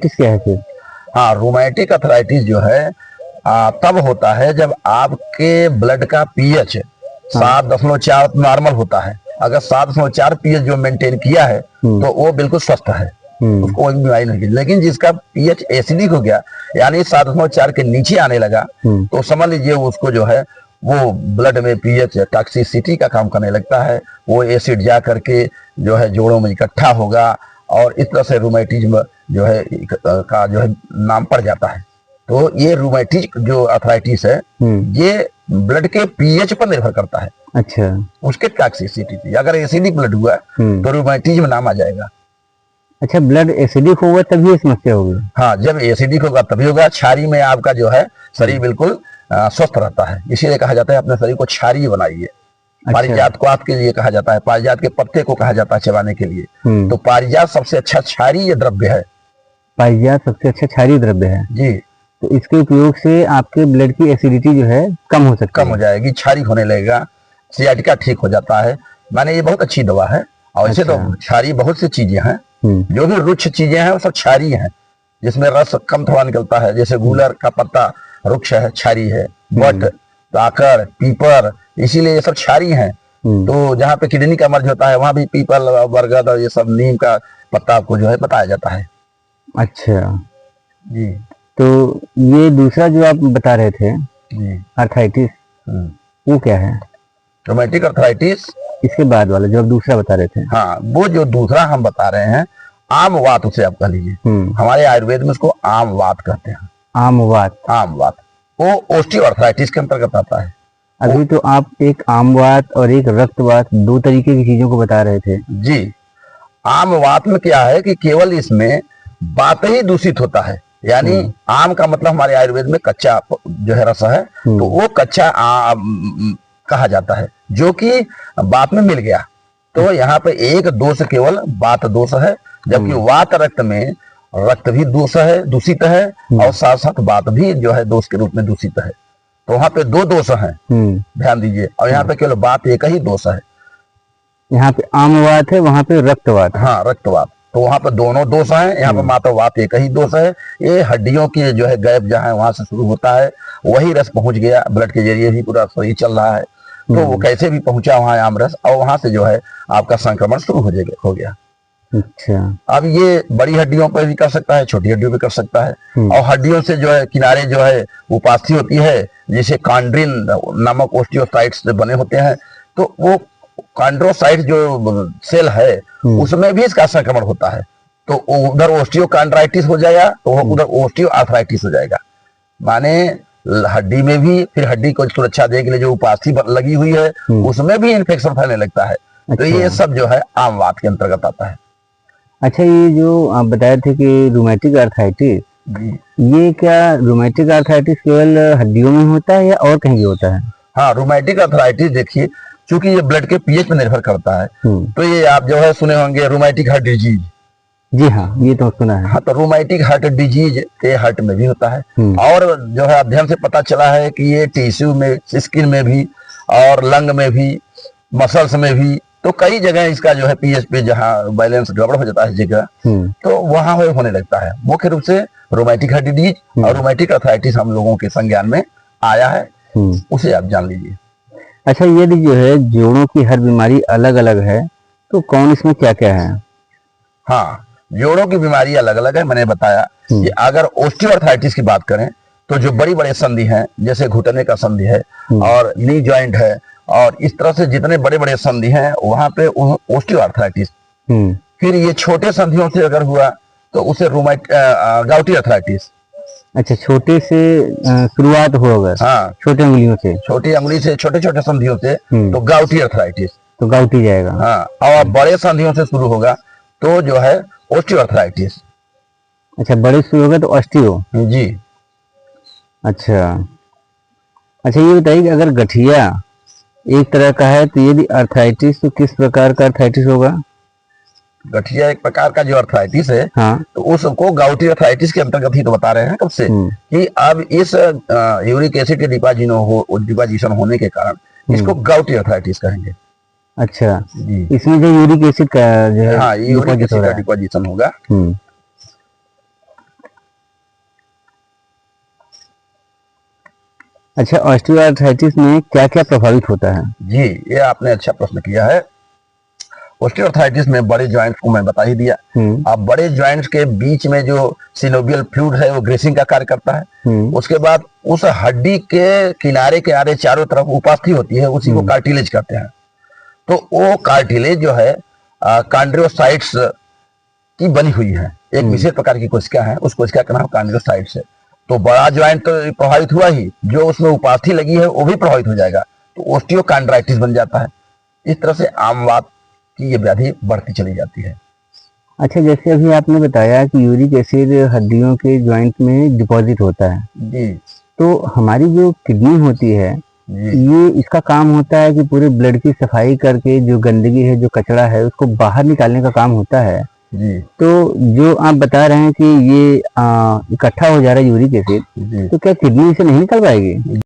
Arthritis क्या है फिर? हाँ, रूमेटिक अर्थराइटिस जो है तब होता है जब आपके ब्लड का पीएच 7.4 नॉर्मल होता है। अगर 7.4 पीएच जो मेंटेन किया है तो वो बिल्कुल स्वस्थ है, उसको कोई बीमारी नहीं। लेकिन जिसका पीएच एसिडिक हो गया, यानी 7.4 के नीचे आने लगा, तो समझ लीजिए उसको जो है वो ब्लड में पीएच टॉक्सिसिटी का काम करने लगता है। वो एसिड जा करके जो है जोड़ों में इकट्ठा होगा और इस तरह से रूमेटिज्म जो है का जो है नाम पड़ जाता है। तो ये रूमेटिक जो अर्थराइटिस है ये ब्लड के पीएच पर निर्भर करता है। अच्छा, उसके टॉक्सिसिटी थी। अगर एसिडिक ब्लड हुआ तो रूमेटिज्म नाम आ जाएगा। अच्छा, ब्लड एसिडिक होगा तभी ये समस्या होगी? हाँ, जब एसिडिक होगा तभी होगा। क्षारीय में आपका जो है शरीर बिल्कुल स्वस्थ रहता है, इसीलिए कहा जाता है अपने शरीर को क्षारीय बनाइए। अच्छा। पारिजात को आपके लिए कहा जाता है, पारिजात के पत्ते को कहा जाता है चबाने के लिए। तो पारिजात सबसे अच्छा क्षारीय द्रव्य है। पारिजात सबसे अच्छा क्षारीय द्रव्य है जी। तो इसके उपयोग से आपके ब्लड की एसिडिटी जो है कम हो सकती है? कम हो जाएगी, क्षारीय होने लगेगा, सियाटिका ठीक हो जाता है। माने ये बहुत अच्छी दवा है। और ऐसे तो क्षारीय बहुत सी चीजें हैं, जो भी रुक्ष चीजें हैं वो सब क्षारीय हैं, जिसमें रस कम थोड़ा निकलता है। जैसे गूलर का पत्ता रुक्ष है, क्षारीय है। बट, ताकर, पीपर, इसीलिए ये सब क्षारीय हैं। तो जहाँ पे किडनी का मर्ज होता है वहां भी पीपल, बरगद और ये सब नीम का पत्ता आपको जो है बताया जाता है। अच्छा जी। तो ये दूसरा जो आप बता रहे थे जी, अर्थराइटिस, वो क्या है? Rheumatic arthritis. इसके बाद वाला जो आप दूसरा बता रहे थे? हाँ, वो जो दूसरा हम बता रहे हैं आम वात, उसे आप कह लीजिए। हमारे आयुर्वेद में उसको आम वात कहते हैं। आम वात? आम वात वो ओस्टियोआर्थराइटिस के अंतर्गत आता है। अभी तो आप एक आम वात और एक रक्तवात, दो तरीके की चीजों को बता रहे थे। जी। आम वात में क्या है कि केवल इसमें वात ही दूषित होता है। यानी आम का मतलब हमारे आयुर्वेद में कच्चा जो है रस है, तो वो कच्चा कहा जाता है, जो कि वात में मिल गया। तो यहाँ पे एक दोष केवल वात दोष है, जबकि वात रक्त में रक्त भी दोष है, दूषित है, और साथ साथ वात भी जो है दोष के रूप में दूषित है। तो वहां पे दो दोष हैं, ध्यान दीजिए। और यहाँ पे केवल वात एक ही दोष है। यहाँ पे आमवात है, वहां पे रक्तवात। हाँ, रक्तवात। तो वहां पे दोनों दोष हैं, यहाँ पे मात्र वात एक ही दोष है। ये हड्डियों की जो है गैप जहाँ है वहां से शुरू होता है, वही रस पहुंच गया, ब्लड के जरिए ही पूरा शरीर चल रहा है। तो वो कैसे भी पहुंचा वहां आम रस, और वहां से जो है आपका संक्रमण शुरू हो गया। अच्छा। अब ये बड़ी हड्डियों पर भी कर सकता है, छोटी हड्डियों पर कर सकता है। और हड्डियों से जो है किनारे जो है उपास्थि होती है, जैसे कांड्रिन नामक ओस्टियोसाइट्स बने होते हैं, तो वो कॉन्ड्रोसाइट जो सेल है उसमें भी इसका संक्रमण होता है। तो उधर ओस्टियोकॉन्ड्राइटिस हो जाएगा, तो उधर ओस्टियोआर्थराइटिस हो जाएगा। माने हड्डी में भी, फिर हड्डी को सुरक्षा देने के लिए जो उपास्थि लगी हुई है उसमें भी इन्फेक्शन फैलने लगता है। तो ये सब जो है आम वात के अंतर्गत आता है। अच्छा, ये जो आप बताए थे कि रूमेटिक अर्थराइटिस, ये क्या रूमेटिक अर्थराइटिस केवल हड्डियों में होता है या और कहीं भी होता है? हाँ, रूमेटिक अर्थराइटिस देखिए, चूंकि ये ब्लड के पीएच पर निर्भर करता है, तो ये आप जो है सुने होंगे रूमेटिक हार्ट डिजीज। जी हाँ, ये तो सुना है। हाँ, तो रूमेटिक हार्ट डिजीज ये हार्ट में भी होता है। और जो है अध्ययन से पता चला है कि ये टिश्यू में, स्किन में भी, और लंग में भी, मसल्स में भी, तो कई जगह इसका जो है पीएच पे जहाँ बैलेंस गड़बड़ हो जाता है जगह, तो वहां होने लगता है। मुख्य रूप से रूमेटिक हार्ट डिजीज और रूमेटिक अर्थराइटिस हम लोगों के संज्ञान में आया है, उसे आप जान लीजिए। अच्छा, यदि जो है जोड़ों की हर बीमारी अलग अलग है, तो कौन इसमें क्या क्या है? हाँ, जोड़ों की बीमारी अलग अलग है। मैंने बताया कि अगर ओस्टियोआर्थराइटिस की बात करें तो जो बड़ी बड़े संधि हैं, जैसे घुटने का संधि है और नी जॉइंट है, और इस तरह से जितने बड़े बड़े संधि हैं वहां पे ओस्टियोआर्थराइटिस। फिर ये छोटे संधियों से अगर हुआ तो उसे गाउटी अर्थराइटिस। अच्छा, छोटे से शुरुआत होगा? हाँ, छोटे उंगलियों से, छोटी उंगली से, छोटे छोटे संधियों से, तो गाउटी अर्थराइटिस। तो गाउटी जाएगा। हाँ, और बड़े संधियों से शुरू होगा तो जो है ओस्टियोआर्थराइटिस। अच्छा, बड़े शुरू होगा तो ऑस्टियो। जी। अच्छा अच्छा, ये बताइए कि अगर गठिया एक तरह का है तो यदि अर्थराइटिस, तो किस प्रकार का अर्थराइटिस होगा? गठिया एक प्रकार का जो अर्थराइटिस है, हाँ, तो उसको गाउटी अर्थराइटिस के अंतर्गत ही तो बता रहे हैं कब से कि अब इस यूरिक एसिड के डिपोजिशन होने के कारण इसको गाउटी अर्थराइटिस कहेंगे। अच्छा जी। इसमें जो यूरिक एसिड का जो है, हाँ, यूरिक एसिड का डिपोजिशन होगा। अच्छा, ऑस्टियोआर्थराइटिस में क्या क्या प्रभावित होता है? जी, ये आपने अच्छा प्रश्न किया है। ऑस्टियोआर्थराइटिस में बड़े जॉइंट्स को मैं बता ही दिया। अब बड़े जॉइंट्स के बीच में जो सिनोवियल फ्लूइड है वो ग्रेसिंग का कार्य करता है। उसके बाद उस हड्डी के किनारे किनारे चारों तरफ उपास्थि होती है, उसी को कार्टिलेज कहते हैं। तो वो कार्टिलेज जो है कॉन्ड्रोसाइट्स की बनी हुई है, एक विशेष प्रकार की कोशिका है, उस कोशिका का नाम कॉन्ड्रोसाइट्स है। तो बड़ा ज्वाइंट तो प्रभावित हुआ ही, जो उसमें उपास्थि लगी है वो भी प्रभावित हो जाएगा, तो ऑस्टियोकॉन्ड्राइटिस बन जाता है। इस तरह से आम बात की ये व्याधि बढ़ती चली जाती है। अच्छा, जैसे अभी आपने बताया कि यूरिक एसिड हड्डियों के जॉइंट में डिपॉजिट होता है, जी तो हमारी जो किडनी होती है जी ये इसका काम होता है कि पूरे ब्लड की सफाई करके जो गंदगी है, जो कचरा है, उसको बाहर निकालने का काम होता है। जी तो जो आप बता रहे हैं कि ये इकट्ठा हो जा रहा है यूरिक एसिड, जी तो क्या किडनी इसे नहीं निकल पाएगी?